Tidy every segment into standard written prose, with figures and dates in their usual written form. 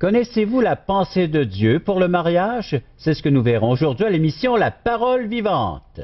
Connaissez-vous la pensée de Dieu pour le mariage? C'est ce que nous verrons aujourd'hui à l'émission La Parole vivante.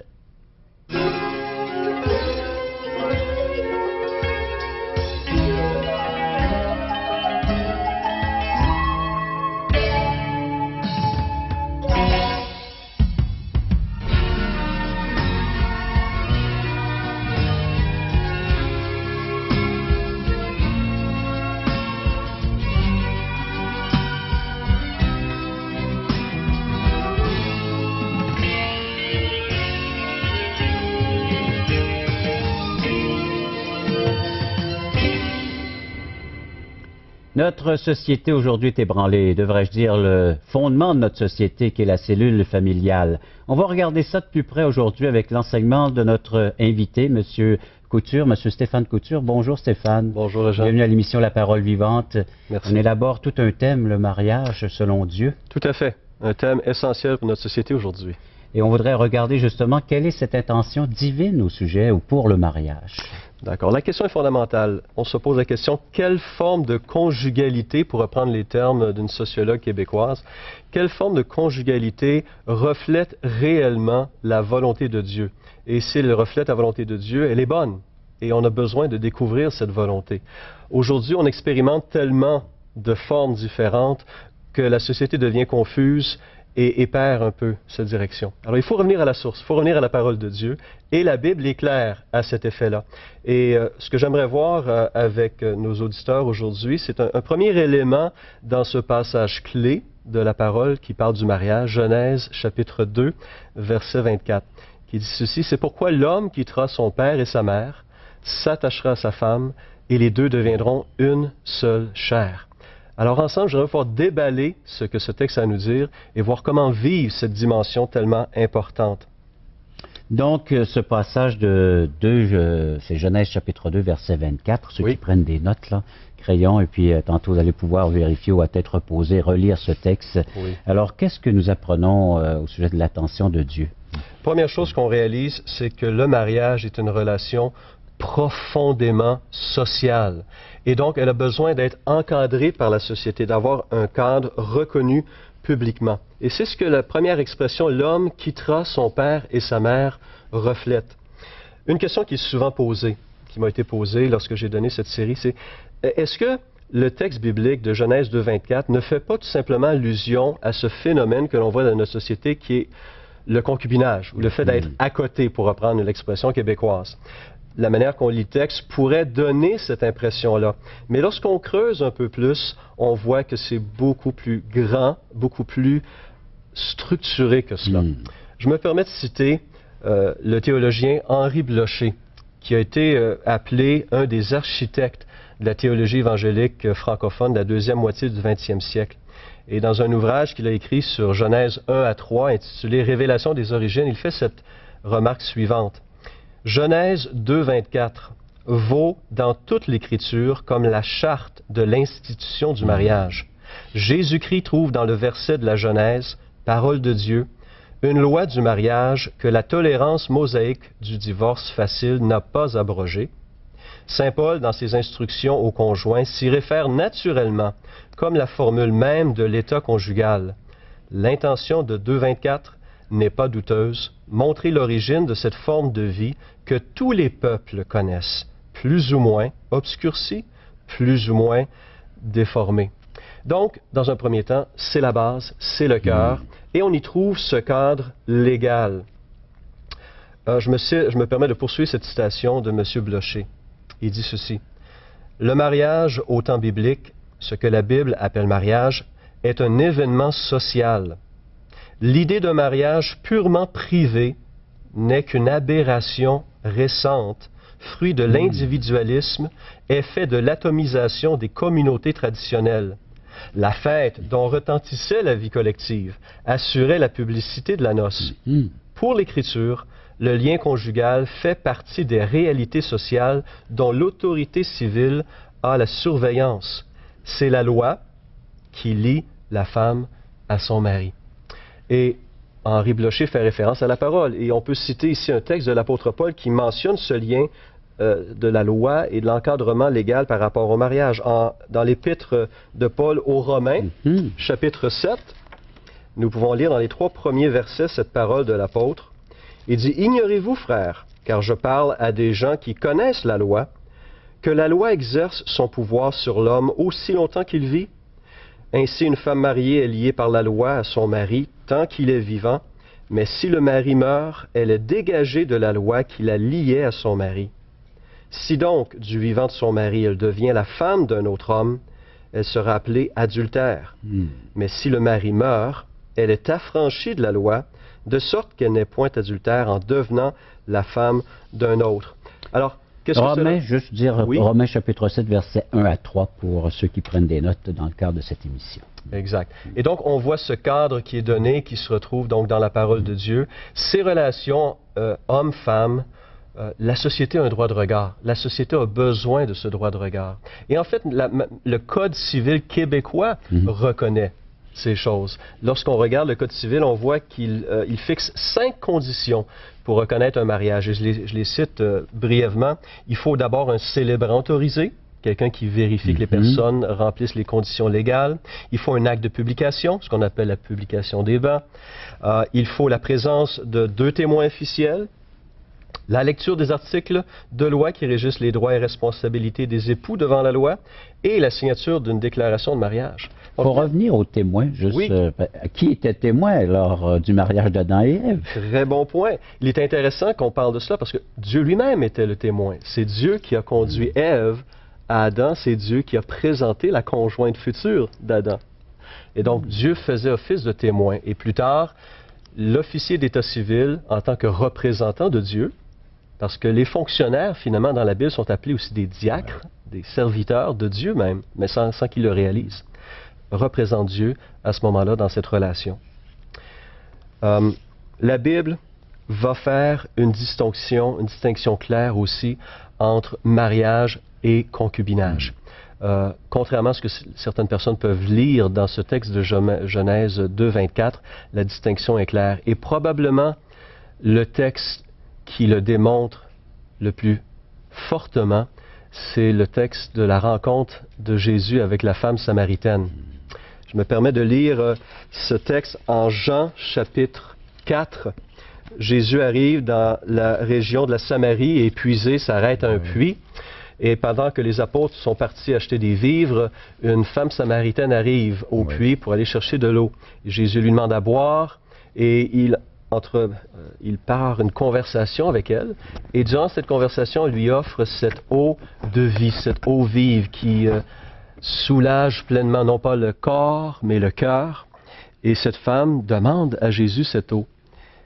Notre société aujourd'hui est ébranlée, devrais-je dire, le fondement de notre société qui est la cellule familiale. On va regarder ça de plus près aujourd'hui avec l'enseignement de notre invité, M. Couture, M. Stéphane Couture. Bonjour Stéphane. Bonjour Jean. Bienvenue à l'émission La Parole vivante. Merci. On élabore tout un thème, le mariage selon Dieu. Tout à fait. Un thème essentiel pour notre société aujourd'hui. Et on voudrait regarder justement quelle est cette intention divine au sujet ou pour le mariage. D'accord. La question est fondamentale. On se pose la question, quelle forme de conjugalité, pour reprendre les termes d'une sociologue québécoise, quelle forme de conjugalité reflète réellement la volonté de Dieu? Et si elle reflète la volonté de Dieu, elle est bonne. Et on a besoin de découvrir cette volonté. Aujourd'hui, on expérimente tellement de formes différentes que la société devient confuse et perd un peu cette direction. Alors il faut revenir à la source, il faut revenir à la parole de Dieu, et la Bible est claire à cet effet-là. Et ce que j'aimerais voir avec nos auditeurs aujourd'hui, c'est un premier élément dans ce passage clé de la parole qui parle du mariage, Genèse chapitre 2, verset 24, qui dit ceci, « C'est pourquoi l'homme quittera son père et sa mère, s'attachera à sa femme, et les deux deviendront une seule chair. » Alors ensemble, je vais pouvoir déballer ce que ce texte a à nous dire et voir comment vivre cette dimension tellement importante. Donc, ce passage de 2, c'est Genèse chapitre 2, verset 24, ceux qui prennent des notes, là, crayon, et puis tantôt vous allez pouvoir vérifier ou à tête reposée, relire ce texte. Oui. Alors, qu'est-ce que nous apprenons au sujet de l'attention de Dieu? Première chose qu'on réalise, c'est que le mariage est une relation profondément sociale. Et donc, elle a besoin d'être encadrée par la société, d'avoir un cadre reconnu publiquement. Et c'est ce que la première expression, l'homme quittera son père et sa mère, reflète. Une question qui est souvent posée, qui m'a été posée lorsque j'ai donné cette série, c'est est-ce que le texte biblique de Genèse 2.24 ne fait pas tout simplement allusion à ce phénomène que l'on voit dans notre société qui est le concubinage, ou le fait d'être à côté, pour reprendre l'expression québécoise? La manière qu'on lit le texte pourrait donner cette impression-là. Mais lorsqu'on creuse un peu plus, on voit que c'est beaucoup plus grand, beaucoup plus structuré que cela. Je me permets de citer le théologien Henri Blocher, qui a été appelé un des architectes de la théologie évangélique francophone de la deuxième moitié du 20e siècle. Et dans un ouvrage qu'il a écrit sur Genèse 1 à 3, intitulé « Révélation des origines », il fait cette remarque suivante. Genèse 2.24 vaut dans toute l'Écriture comme la charte de l'institution du mariage. Jésus-Christ trouve dans le verset de la Genèse, parole de Dieu, une loi du mariage que la tolérance mosaïque du divorce facile n'a pas abrogée. Saint Paul, dans ses instructions aux conjoints, s'y réfère naturellement comme la formule même de l'état conjugal. L'intention de 2.24 n'est pas douteuse, montrer l'origine de cette forme de vie que tous les peuples connaissent, plus ou moins obscurcie, plus ou moins déformée. Donc, dans un premier temps, c'est la base, c'est le cœur, et on y trouve ce cadre légal. Je me permets de poursuivre cette citation de M. Blocher. Il dit ceci, « Le mariage au temps biblique, ce que la Bible appelle mariage, est un événement social. L'idée d'un mariage purement privé n'est qu'une aberration récente, fruit de l'individualisme, effet de l'atomisation des communautés traditionnelles. La fête dont retentissait la vie collective assurait la publicité de la noce. Pour l'Écriture, le lien conjugal fait partie des réalités sociales dont l'autorité civile a la surveillance. C'est la loi qui lie la femme à son mari. » Et Henri Blocher fait référence à la parole. Et on peut citer ici un texte de l'apôtre Paul qui mentionne ce lien de la loi et de l'encadrement légal par rapport au mariage. Dans l'épître de Paul aux Romains, chapitre 7, nous pouvons lire dans les 3 premiers versets cette parole de l'apôtre. Il dit « Ignorez-vous, frères, car je parle à des gens qui connaissent la loi, que la loi exerce son pouvoir sur l'homme aussi longtemps qu'il vit. Ainsi, une femme mariée est liée par la loi à son mari tant qu'il est vivant, mais si le mari meurt, elle est dégagée de la loi qui la liait à son mari. Si donc, du vivant de son mari, elle devient la femme d'un autre homme, elle sera appelée adultère. Mais si le mari meurt, elle est affranchie de la loi, de sorte qu'elle n'est point adultère en devenant la femme d'un autre. » Alors, qu'est-ce que Romains, juste dire, oui? Romains chapitre 7, versets 1 à 3 pour ceux qui prennent des notes dans le cadre de cette émission. Exact. Et donc, on voit ce cadre qui est donné, qui se retrouve donc dans la parole de Dieu. Ces relations homme-femme, la société a un droit de regard. La société a besoin de ce droit de regard. Et en fait, le Code civil québécois reconnaît ces choses. Lorsqu'on regarde le Code civil, on voit qu'il fixe 5 conditions pour reconnaître un mariage. Et je les cite brièvement. Il faut d'abord un célébrant autorisé, quelqu'un qui vérifie que les personnes remplissent les conditions légales. Il faut un acte de publication, ce qu'on appelle la publication des bans. Il faut la présence de 2 témoins officiels, la lecture des articles de loi qui régissent les droits et responsabilités des époux devant la loi et la signature d'une déclaration de mariage. Pour revenir aux témoins, juste, oui. Qui était témoin lors du mariage d'Adam et Ève? Très bon point. Il est intéressant qu'on parle de cela parce que Dieu lui-même était le témoin. C'est Dieu qui a conduit Ève à Adam, c'est Dieu qui a présenté la conjointe future d'Adam. Et donc, Dieu faisait office de témoin. Et plus tard, l'officier d'état civil, en tant que représentant de Dieu, parce que les fonctionnaires, finalement, dans la Bible, sont appelés aussi des diacres, des serviteurs de Dieu même, mais sans qu'ils le réalisent, représente Dieu à ce moment-là dans cette relation. La Bible va faire une distinction claire aussi entre mariage et concubinage. Contrairement à ce que certaines personnes peuvent lire dans ce texte de Genèse 2, 24, la distinction est claire. Et probablement, le texte qui le démontre le plus fortement, c'est le texte de la rencontre de Jésus avec la femme samaritaine. Je me permets de lire ce texte en Jean, chapitre 4. Jésus arrive dans la région de la Samarie et épuisé s'arrête à un puits. Et pendant que les apôtres sont partis acheter des vivres, une femme samaritaine arrive au puits pour aller chercher de l'eau. Jésus lui demande à boire et il part une conversation avec elle. Et durant cette conversation, il lui offre cette eau de vie, cette eau vive qui soulage pleinement non pas le corps, mais le cœur. Et cette femme demande à Jésus cette eau.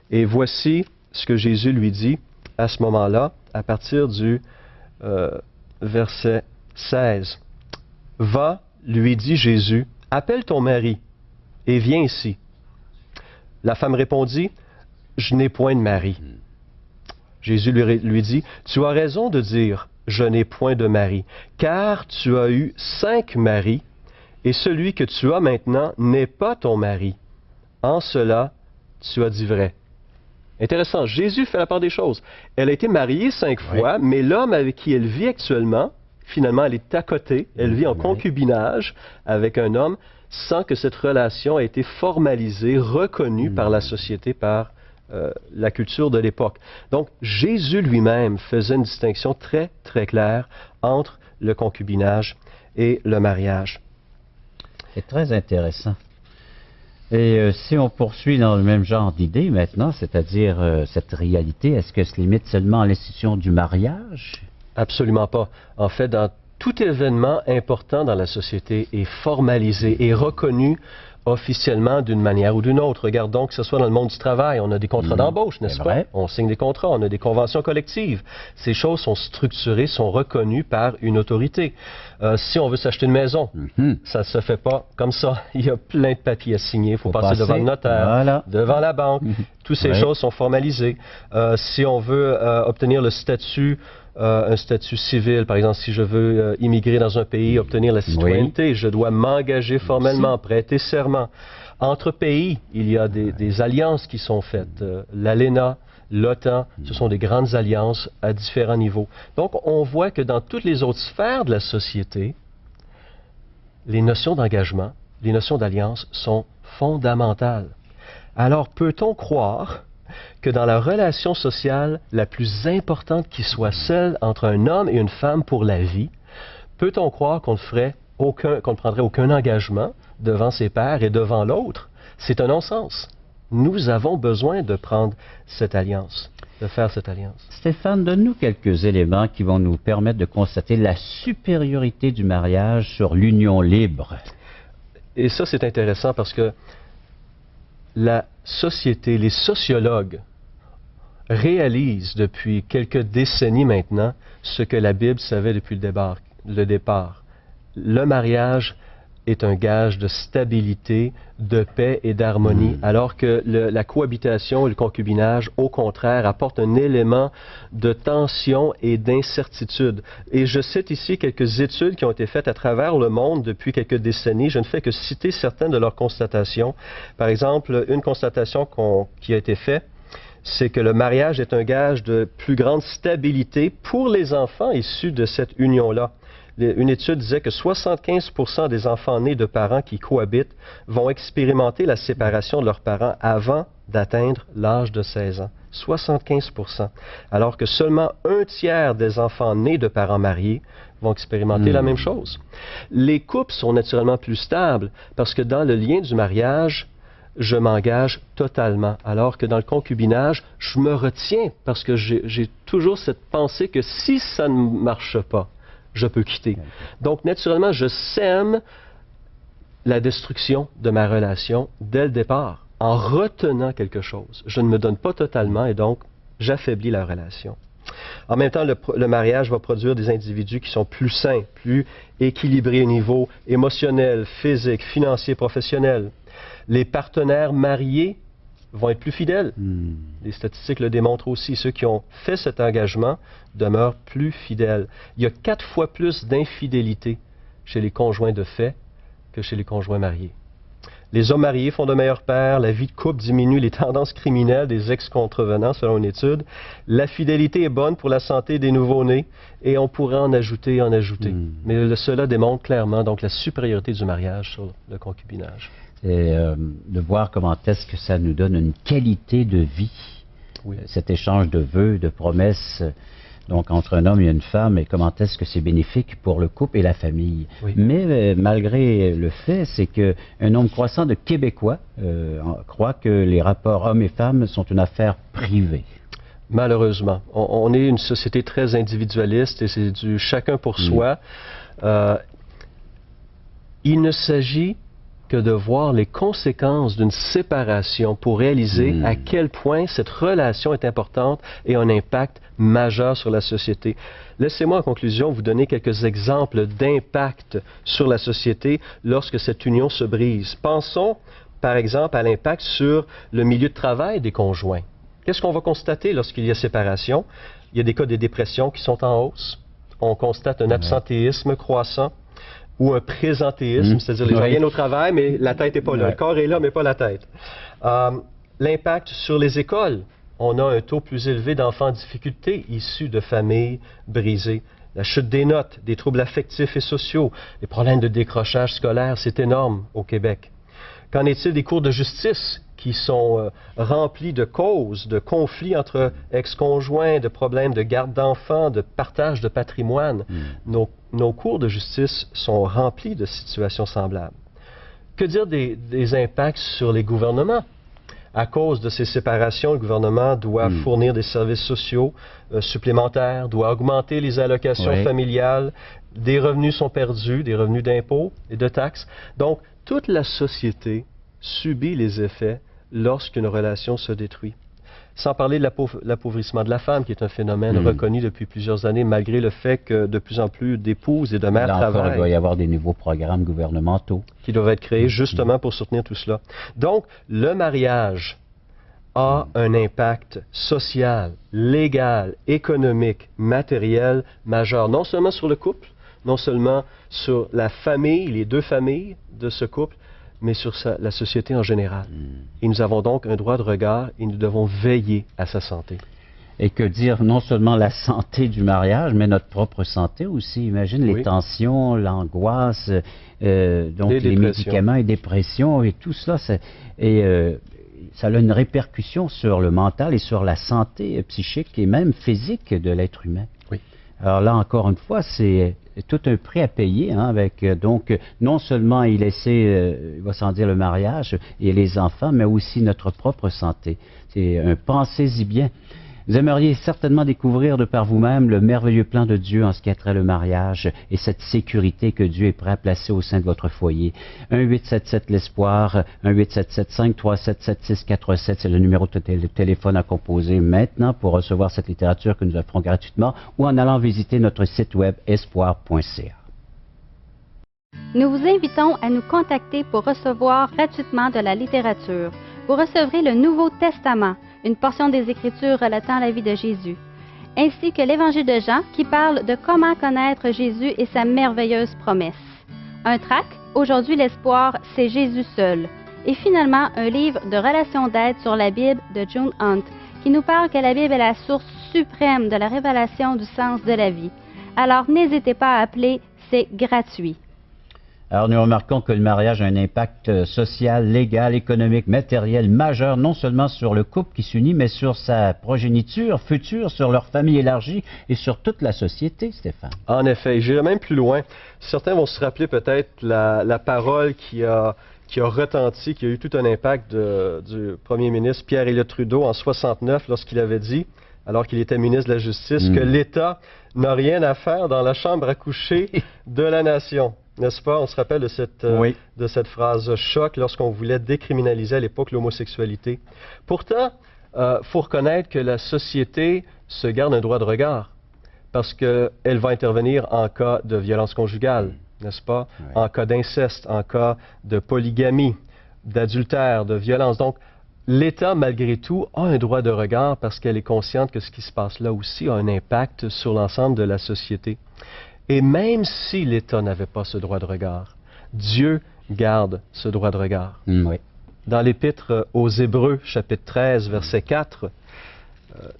Et voici ce que Jésus lui dit à ce moment-là, à partir du verset 16. « Va, lui dit Jésus, appelle ton mari et viens ici. » La femme répondit, « Je n'ai point de mari. » Jésus lui dit, « Tu as raison de dire, je n'ai point de mari, car tu as eu 5 maris, et celui que tu as maintenant n'est pas ton mari. En cela, tu as dit vrai. » Intéressant, Jésus fait la part des choses. Elle a été mariée 5 fois, mais l'homme avec qui elle vit actuellement, finalement, elle est à côté, elle vit en concubinage avec un homme, sans que cette relation ait été formalisée, reconnue par la société, par la culture de l'époque. Donc, Jésus lui-même faisait une distinction très, très claire entre le concubinage et le mariage. C'est très intéressant. Et si on poursuit dans le même genre d'idée maintenant, c'est-à-dire cette réalité, est-ce que se limite seulement à l'institution du mariage? Absolument pas. En fait, dans tout événement important dans la société est formalisé et reconnu officiellement d'une manière ou d'une autre. Regardons que ce soit dans le monde du travail, on a des contrats d'embauche, n'est-ce pas? On signe des contrats, on a des conventions collectives. Ces choses sont structurées, sont reconnues par une autorité. Si on veut s'acheter une maison, ça ne se fait pas comme ça. Il y a plein de papiers à signer, il faut passer devant le notaire, devant la banque. Toutes ces choses sont formalisées. Si on veut obtenir le statut, un statut civil, par exemple, si je veux immigrer dans un pays, obtenir la citoyenneté, je dois m'engager formellement, prêter serment. Entre pays, il y a des alliances qui sont faites. L'ALENA, l'OTAN, ce sont des grandes alliances à différents niveaux. Donc, on voit que dans toutes les autres sphères de la société, les notions d'engagement, les notions d'alliance sont fondamentales. Alors, peut-on croire que dans la relation sociale la plus importante qui soit celle entre un homme et une femme pour la vie, peut-on croire qu'on ne prendrait aucun engagement devant ses pairs et devant l'autre? C'est un non-sens. Nous avons besoin de prendre cette alliance, de faire cette alliance. Stéphane, donne-nous quelques éléments qui vont nous permettre de constater la supériorité du mariage sur l'union libre. Et ça, c'est intéressant parce que la société, les sociologues réalisent depuis quelques décennies maintenant ce que la Bible savait depuis le départ. Le mariage est un gage de stabilité, de paix et d'harmonie, alors que la cohabitation et le concubinage, au contraire, apportent un élément de tension et d'incertitude. Et je cite ici quelques études qui ont été faites à travers le monde depuis quelques décennies. Je ne fais que citer certaines de leurs constatations. Par exemple, une constatation qui a été faite, c'est que le mariage est un gage de plus grande stabilité pour les enfants issus de cette union-là. Une étude disait que 75% des enfants nés de parents qui cohabitent vont expérimenter la séparation de leurs parents avant d'atteindre l'âge de 16 ans. 75%. Alors que seulement un tiers des enfants nés de parents mariés vont expérimenter la même chose. Les couples sont naturellement plus stables parce que dans le lien du mariage, je m'engage totalement, alors que dans le concubinage, je me retiens parce que j'ai toujours cette pensée que si ça ne marche pas, je peux quitter. Donc, naturellement, je sème la destruction de ma relation dès le départ, en retenant quelque chose. Je ne me donne pas totalement et donc, j'affaiblis la relation. En même temps, le mariage va produire des individus qui sont plus sains, plus équilibrés au niveau émotionnel, physique, financier, professionnel. Les partenaires mariés vont être plus fidèles. Les statistiques le démontrent aussi. Ceux qui ont fait cet engagement demeurent plus fidèles. Il y a 4 fois plus d'infidélité chez les conjoints de fait que chez les conjoints mariés. Les hommes mariés font de meilleurs pères, la vie de couple diminue les tendances criminelles des ex-contrevenants, selon une étude. La fidélité est bonne pour la santé des nouveau-nés, et on pourrait en ajouter. Mais cela démontre clairement donc la supériorité du mariage sur le concubinage. Et de voir comment est-ce que ça nous donne une qualité de vie, cet échange de vœux, de promesses, donc entre un homme et une femme, et comment est-ce que c'est bénéfique pour le couple et la famille. Mais malgré le fait, c'est qu'un nombre croissant de Québécois croient que les rapports hommes et femmes sont une affaire privée. Malheureusement. On est une société très individualiste et c'est du chacun pour soi. Il ne s'agit que de voir les conséquences d'une séparation pour réaliser à quel point cette relation est importante et a un impact majeur sur la société. Laissez-moi en conclusion vous donner quelques exemples d'impact sur la société lorsque cette union se brise. Pensons par exemple à l'impact sur le milieu de travail des conjoints. Qu'est-ce qu'on va constater lorsqu'il y a séparation? Il y a des cas de dépression qui sont en hausse. On constate un absentéisme croissant ou un présentéisme, c'est-à-dire les gens viennent au travail, mais la tête n'est pas là. Le corps est là, mais pas la tête. L'impact sur les écoles. On a un taux plus élevé d'enfants en difficulté issus de familles brisées. La chute des notes, des troubles affectifs et sociaux, les problèmes de décrochage scolaire, c'est énorme au Québec. Qu'en est-il des cours de justice qui sont remplis de causes, de conflits entre ex-conjoints, de problèmes de garde d'enfants, de partage de patrimoine? Nos cours de justice sont remplis de situations semblables. Que dire des impacts sur les gouvernements? À cause de ces séparations, le gouvernement doit fournir des services sociaux supplémentaires, doit augmenter les allocations familiales, des revenus sont perdus, des revenus d'impôts et de taxes. Donc, toute la société subit les effets lorsqu'une relation se détruit. Sans parler de l'appauvrissement de la femme, qui est un phénomène reconnu depuis plusieurs années, malgré le fait que de plus en plus d'épouses et de mères travaillent. Il doit y avoir des nouveaux programmes gouvernementaux qui doivent être créés justement pour soutenir tout cela. Donc, le mariage a un impact social, légal, économique, matériel majeur, non seulement sur le couple, non seulement sur la famille, les deux familles de ce couple, mais sur la société en général. Et nous avons donc un droit de regard et nous devons veiller à sa santé. Et que dire, non seulement la santé du mariage, mais notre propre santé aussi. Imagine les tensions, l'angoisse, donc les médicaments et dépressions et tout cela. Ça a une répercussion sur le mental et sur la santé psychique et même physique de l'être humain. Oui. Alors là, encore une fois, c'est tout un prix à payer, hein, avec donc non seulement y laisser, il va sans dire le mariage et les enfants, mais aussi notre propre santé. C'est pensez-y bien. Vous aimeriez certainement découvrir de par vous-même le merveilleux plan de Dieu en ce qui a trait le mariage et cette sécurité que Dieu est prêt à placer au sein de votre foyer. 1-877-l'Espoir, 1-877-537-7647, c'est le numéro de téléphone à composer maintenant pour recevoir cette littérature que nous offrons gratuitement ou en allant visiter notre site web espoir.ca. Nous vous invitons à nous contacter pour recevoir gratuitement de la littérature. Vous recevrez le Nouveau Testament, une portion des Écritures relatant la vie de Jésus, ainsi que l'Évangile de Jean qui parle de comment connaître Jésus et sa merveilleuse promesse. Un tract, Aujourd'hui l'espoir, c'est Jésus seul. Et finalement, un livre de relations d'aide sur la Bible de June Hunt qui nous parle que la Bible est la source suprême de la révélation du sens de la vie. Alors n'hésitez pas à appeler, c'est gratuit. Alors, nous remarquons que le mariage a un impact social, légal, économique, matériel majeur, non seulement sur le couple qui s'unit, mais sur sa progéniture future, sur leur famille élargie et sur toute la société, Stéphane. En effet, j'irai même plus loin. Certains vont se rappeler peut-être la parole qui a retenti, qui a eu tout un impact du premier ministre Pierre Elliott Trudeau en 1969 lorsqu'il avait dit, alors qu'il était ministre de la Justice, que l'État n'a rien à faire dans la chambre à coucher de la nation. N'est-ce pas? On se rappelle de cette phrase choc lorsqu'on voulait décriminaliser à l'époque l'homosexualité. Pourtant, faut reconnaître que la société se garde un droit de regard parce qu'elle va intervenir en cas de violence conjugale, n'est-ce pas? En cas d'inceste, en cas de polygamie, d'adultère, de violence. Donc, l'État, malgré tout, a un droit de regard parce qu'elle est consciente que ce qui se passe là aussi a un impact sur l'ensemble de la société. Et même si l'État n'avait pas ce droit de regard, Dieu garde ce droit de regard. Oui. Dans l'Épître aux Hébreux, chapitre 13, verset 4,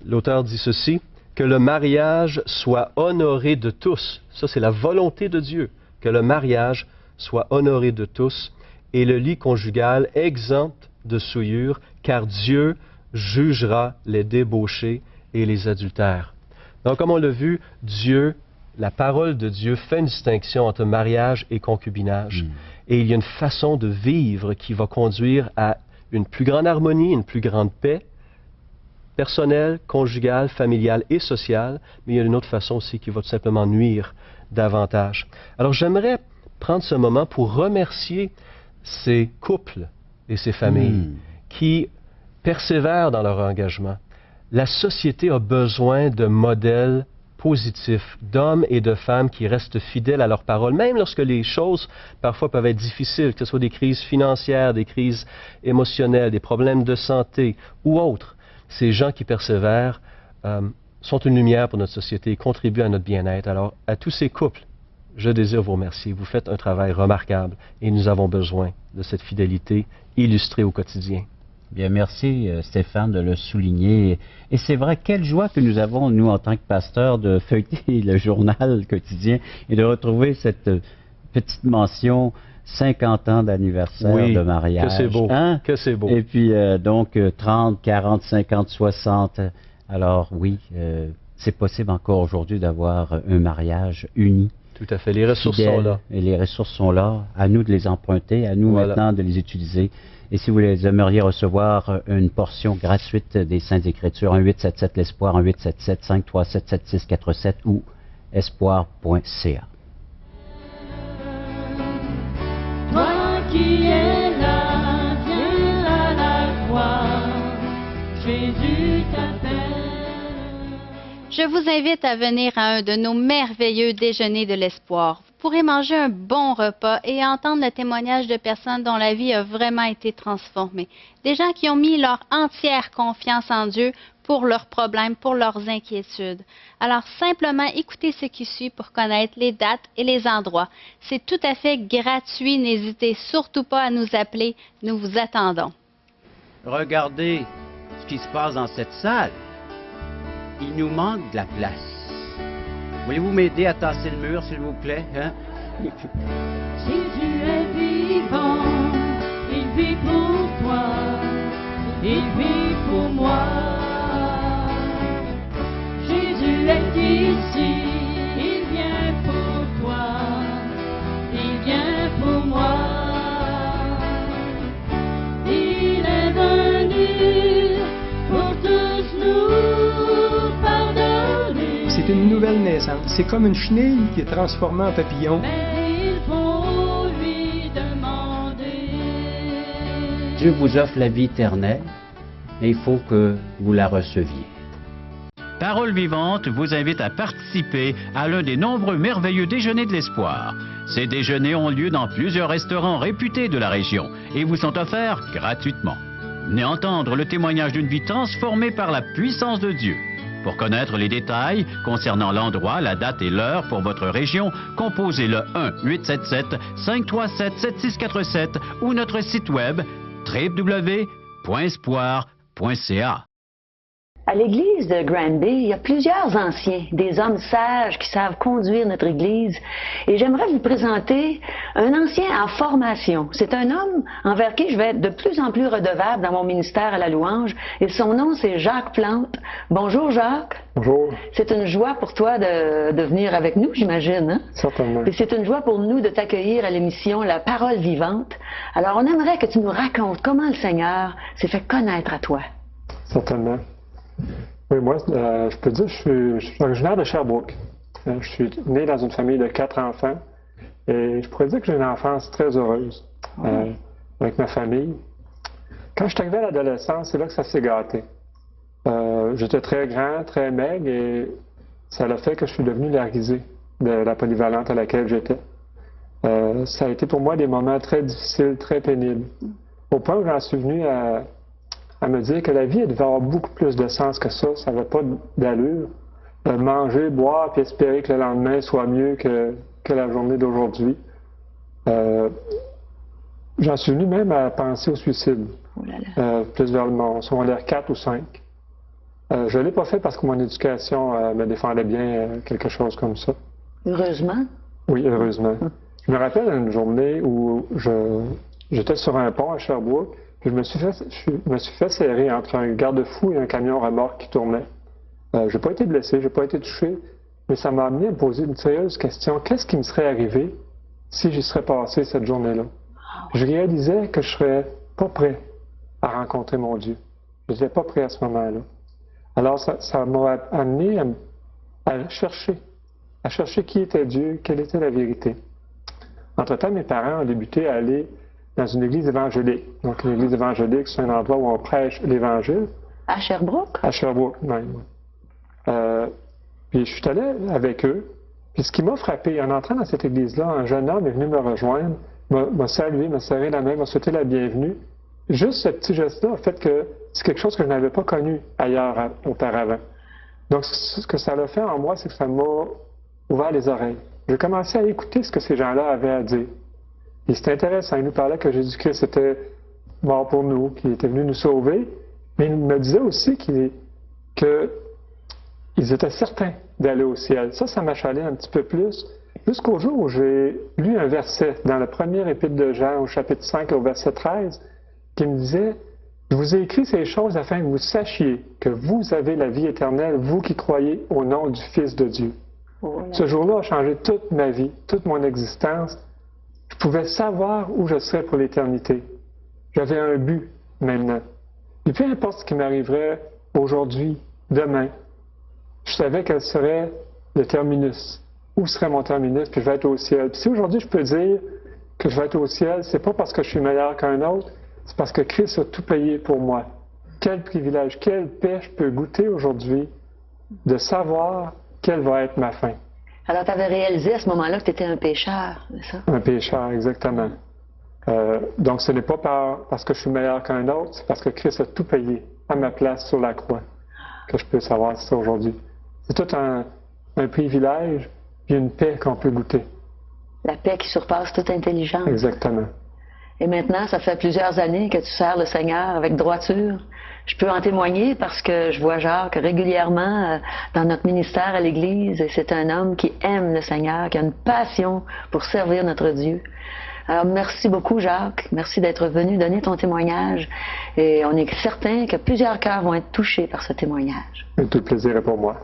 l'auteur dit ceci, « Que le mariage soit honoré de tous. » Ça, c'est la volonté de Dieu, que le mariage soit honoré de tous et le lit conjugal exempt de souillure, car Dieu jugera les débauchés et les adultères. Donc, comme on l'a vu, la parole de Dieu fait une distinction entre mariage et concubinage. Et il y a une façon de vivre qui va conduire à une plus grande harmonie, une plus grande paix, personnelle, conjugale, familiale et sociale, mais il y a une autre façon aussi qui va tout simplement nuire davantage. Alors j'aimerais prendre ce moment pour remercier ces couples et ces familles qui persévèrent dans leur engagement. La société a besoin de modèles positifs, d'hommes et de femmes qui restent fidèles à leurs paroles, même lorsque les choses parfois peuvent être difficiles, que ce soit des crises financières, des crises émotionnelles, des problèmes de santé ou autres. Ces gens qui persévèrent sont une lumière pour notre société et contribuent à notre bien-être. Alors, à tous ces couples, je désire vous remercier. Vous faites un travail remarquable et nous avons besoin de cette fidélité illustrée au quotidien. Bien, merci Stéphane de le souligner. Et c'est vrai, quelle joie que nous avons, nous, en tant que pasteurs, de feuilleter le journal quotidien et de retrouver cette petite mention 50 ans d'anniversaire de mariage. Que c'est beau, hein? Que c'est beau. Et puis, donc, 30, 40, 50, 60. Alors, oui, c'est possible encore aujourd'hui d'avoir un mariage uni. Tout à fait, les ressources sont là. Et les ressources sont là, à nous de les emprunter, à nous maintenant de les utiliser. Et si vous aimeriez recevoir une portion gratuite des Saintes Écritures, 1-877-l'Espoir, 1-877-537-7647 ou espoir.ca. Toi qui es là, viens à la croix, Jésus t'appelle. Je vous invite à venir à un de nos merveilleux déjeuners de l'espoir. Vous pourrez manger un bon repas et entendre le témoignage de personnes dont la vie a vraiment été transformée. Des gens qui ont mis leur entière confiance en Dieu pour leurs problèmes, pour leurs inquiétudes. Alors, simplement écoutez ce qui suit pour connaître les dates et les endroits. C'est tout à fait gratuit. N'hésitez surtout pas à nous appeler. Nous vous attendons. Regardez ce qui se passe dans cette salle. Il nous manque de la place. Voulez-vous m'aider à tasser le mur, s'il vous plaît? Hein? Jésus est vivant, il vit pour toi, il vit pour moi. Jésus est ici, il vient pour toi, il vient pour moi. Il est venu pour tous nous pardonner. C'est une nouvelle naissance. C'est comme une chenille qui est transformée en papillon. Mais il faut lui demander. Dieu vous offre la vie éternelle et il faut que vous la receviez. Parole vivante vous invite à participer à l'un des nombreux merveilleux déjeuners de l'espoir. Ces déjeuners ont lieu dans plusieurs restaurants réputés de la région et vous sont offerts gratuitement. Venez entendre le témoignage d'une vie transformée par la puissance de Dieu. Pour connaître les détails concernant l'endroit, la date et l'heure pour votre région, composez le 1-877-537-7647 ou notre site web www.espoir.ca. À l'église de Granby, il y a plusieurs anciens, des hommes sages qui savent conduire notre église. Et j'aimerais vous présenter un ancien en formation. C'est un homme envers qui je vais être de plus en plus redevable dans mon ministère à la louange. Et son nom, c'est Jacques Plante. Bonjour Jacques. Bonjour. C'est une joie pour toi de venir avec nous, j'imagine. Hein? Certainement. Et c'est une joie pour nous de t'accueillir à l'émission La Parole Vivante. Alors, on aimerait que tu nous racontes comment le Seigneur s'est fait connaître à toi. Certainement. Oui, moi, je peux dire, je suis originaire de Sherbrooke. Je suis né dans une famille de 4 enfants et je pourrais dire que j'ai une enfance très heureuse avec ma famille. Quand je suis arrivé à l'adolescence, c'est là que ça s'est gâté. J'étais très grand, très maigre et ça a fait que je suis devenu larguisé de la polyvalente à laquelle j'étais. Ça a été pour moi des moments très difficiles, très pénibles. Au point où j'en suis venu à me dire que la vie elle devait avoir beaucoup plus de sens que ça n'avait pas d'allure. Manger, boire, puis espérer que le lendemain soit mieux que la journée d'aujourd'hui. J'en suis venu même à penser au suicide, plus vers mon secondaire 4 ou 5. Je ne l'ai pas fait parce que mon éducation me défendait bien quelque chose comme ça. Heureusement. Oui, heureusement. Je me rappelle d'une journée où j'étais sur un pont à Sherbrooke. Je me suis fait serrer entre un garde-fou et un camion remorque qui tournait. Je n'ai pas été blessé, je n'ai pas été touché, mais ça m'a amené à me poser une sérieuse question. Qu'est-ce qui me serait arrivé si j'y serais passé cette journée-là? Je réalisais que je ne serais pas prêt à rencontrer mon Dieu. Je n'étais pas prêt à ce moment-là. Alors ça m'a amené à chercher qui était Dieu, quelle était la vérité. Entre-temps, mes parents ont débuté à aller dans une église évangélique. Donc, une église évangélique, c'est un endroit où on prêche l'Évangile. À Sherbrooke? À Sherbrooke, même. Puis, je suis allé avec eux. Puis, ce qui m'a frappé, en entrant dans cette église-là, un jeune homme est venu me rejoindre, m'a salué, m'a serré la main, m'a souhaité la bienvenue. Juste ce petit geste-là a fait que c'est quelque chose que je n'avais pas connu ailleurs auparavant. Donc, ce que ça a fait en moi, c'est que ça m'a ouvert les oreilles. J'ai commencé à écouter ce que ces gens-là avaient à dire. Et c'était intéressant. Il nous parlait que Jésus-Christ était mort pour nous, qu'il était venu nous sauver, mais il me disait aussi qu'ils étaient certains d'aller au ciel. Ça m'achalait un petit peu plus, jusqu'au jour où j'ai lu un verset dans le premier épître de Jean, au chapitre 5, au verset 13, qui me disait « Je vous ai écrit ces choses afin que vous sachiez que vous avez la vie éternelle, vous qui croyez au nom du Fils de Dieu. » Ce jour-là a changé toute ma vie, toute mon existence. Je pouvais savoir où je serais pour l'éternité. J'avais un but maintenant. Et peu importe ce qui m'arriverait aujourd'hui, demain, je savais quel serait le terminus. Où serait mon terminus, puis je vais être au ciel. Puis si aujourd'hui je peux dire que je vais être au ciel, c'est pas parce que je suis meilleur qu'un autre, c'est parce que Christ a tout payé pour moi. Quel privilège, quelle paix je peux goûter aujourd'hui de savoir quelle va être ma fin. Alors, tu avais réalisé à ce moment-là que tu étais un pécheur, c'est ça? Un pécheur, exactement. Donc, ce n'est pas parce que je suis meilleur qu'un autre, c'est parce que Christ a tout payé à ma place sur la croix que je peux savoir ça aujourd'hui. C'est tout un privilège et une paix qu'on peut goûter. La paix qui surpasse toute intelligence. Exactement. Et maintenant, ça fait plusieurs années que tu sers le Seigneur avec droiture. Je peux en témoigner parce que je vois Jacques régulièrement dans notre ministère à l'Église. Et c'est un homme qui aime le Seigneur, qui a une passion pour servir notre Dieu. Alors, merci beaucoup, Jacques. Merci d'être venu donner ton témoignage. Et on est certain que plusieurs cœurs vont être touchés par ce témoignage. Et tout le plaisir est pour moi.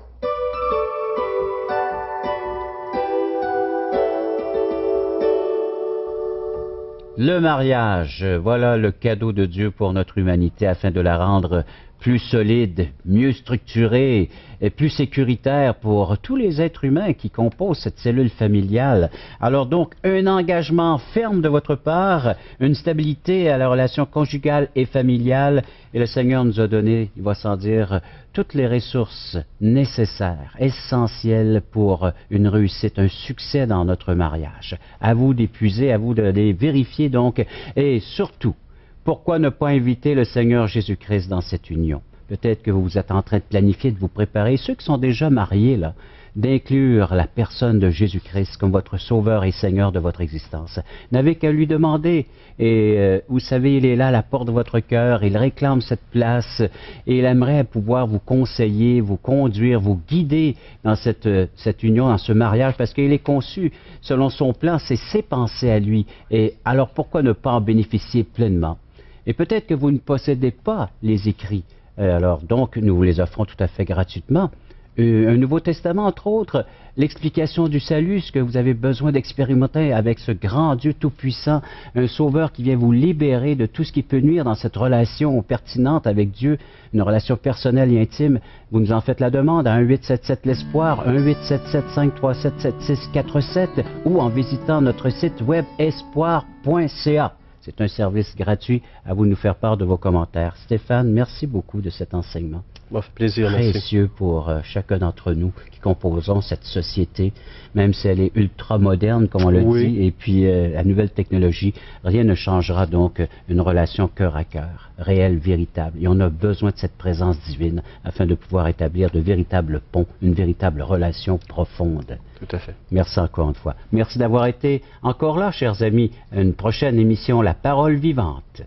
Le mariage, voilà le cadeau de Dieu pour notre humanité afin de la rendre plus solide, mieux structurée et plus sécuritaire pour tous les êtres humains qui composent cette cellule familiale. Alors donc, un engagement ferme de votre part, une stabilité à la relation conjugale et familiale, et le Seigneur nous a donné, il va sans dire, toutes les ressources nécessaires, essentielles pour une réussite, un succès dans notre mariage. À vous d'épuiser, à vous de les vérifier donc, et surtout, pourquoi ne pas inviter le Seigneur Jésus-Christ dans cette union? Peut-être que vous êtes en train de planifier, de vous préparer, ceux qui sont déjà mariés, là, d'inclure la personne de Jésus-Christ comme votre Sauveur et Seigneur de votre existence. N'avez qu'à lui demander. Et vous savez, il est là à la porte de votre cœur, il réclame cette place et il aimerait pouvoir vous conseiller, vous conduire, vous guider dans cette union, dans ce mariage, parce qu'il est conçu selon son plan, c'est ses pensées à lui. Et alors pourquoi ne pas en bénéficier pleinement? Et peut-être que vous ne possédez pas les écrits. Alors donc, nous vous les offrons tout à fait gratuitement. Un Nouveau Testament, entre autres, l'explication du salut, ce que vous avez besoin d'expérimenter avec ce grand Dieu tout-puissant, un Sauveur qui vient vous libérer de tout ce qui peut nuire dans cette relation pertinente avec Dieu, une relation personnelle et intime. Vous nous en faites la demande à 1-877-l'Espoir, 1-877-537-7647 ou en visitant notre site web espoir.ca. C'est un service gratuit. À vous de nous faire part de vos commentaires. Stéphane, merci beaucoup de cet enseignement. Ça fait plaisir, merci. Précieux pour chacun d'entre nous qui composons cette société, même si elle est ultra moderne, comme on le dit, et puis la nouvelle technologie, rien ne changera donc une relation cœur à cœur, réelle, véritable. Et on a besoin de cette présence divine afin de pouvoir établir de véritables ponts, une véritable relation profonde. Tout à fait. Merci encore une fois. Merci d'avoir été encore là, chers amis. Une prochaine émission, La Parole vivante.